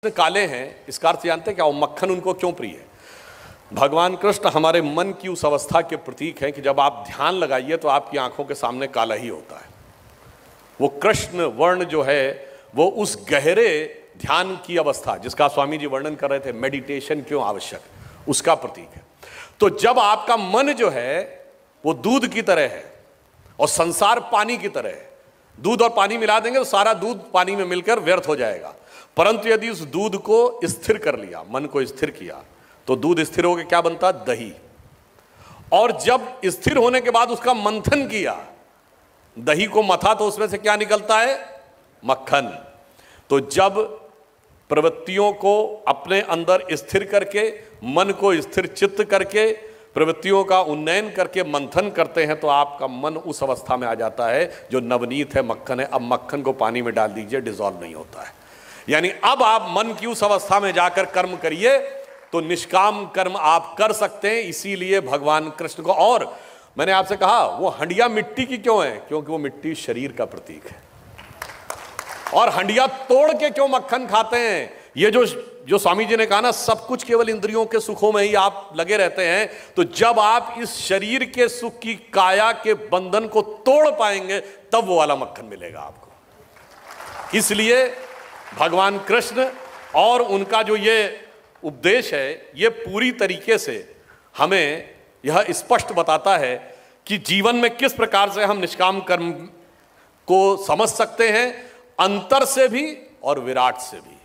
काले हैं, इसका अर्थ जानते हैं क्या? वो मक्खन उनको क्यों प्रिय है? भगवान कृष्ण हमारे मन की उस अवस्था के प्रतीक हैं कि जब आप ध्यान लगाइए तो आपकी आंखों के सामने काला ही होता है। वो कृष्ण वर्ण जो है वो उस गहरे ध्यान की अवस्था जिसका स्वामी जी वर्णन कर रहे थे, मेडिटेशन क्यों आवश्यक, उसका प्रतीक है। तो जब आपका मन जो है वो दूध की तरह है और संसार पानी की तरह है, दूध और पानी मिला देंगे तो सारा दूध पानी में मिलकर व्यर्थ हो जाएगा, परंतु यदि उस दूध को स्थिर कर लिया, मन को स्थिर किया, तो दूध स्थिर होकर क्या बनता? दही। और जब स्थिर होने के बाद उसका मंथन किया, दही को मथा, तो उसमें से क्या निकलता है? मक्खन। तो जब प्रवृत्तियों को अपने अंदर स्थिर करके, मन को स्थिर चित्त करके, प्रवृत्तियों का उन्नयन करके मंथन करते हैं तो आपका मन उस अवस्था में आ जाता है जो नवनीत है, मक्खन है। अब मक्खन को पानी में डाल दीजिए, डिसॉल्व नहीं होता है। यानी अब आप मन की उस अवस्था में जाकर कर्म करिए तो निष्काम कर्म आप कर सकते हैं। इसीलिए भगवान कृष्ण को, और मैंने आपसे कहा वो हंडिया मिट्टी की क्यों है? क्योंकि वो मिट्टी शरीर का प्रतीक है। और हंडिया तोड़ के क्यों मक्खन खाते हैं? ये जो स्वामी जी ने कहा ना, सब कुछ केवल इंद्रियों के सुखों में ही आप लगे रहते हैं, तो जब आप इस शरीर के सुख की काया के बंधन को तोड़ पाएंगे तब वो वाला मक्खन मिलेगा आपको। इसलिए भगवान कृष्ण और उनका जो ये उपदेश है ये पूरी तरीके से हमें यह स्पष्ट बताता है कि जीवन में किस प्रकार से हम निष्काम कर्म को समझ सकते हैं, अंतर से भी और विराट से भी।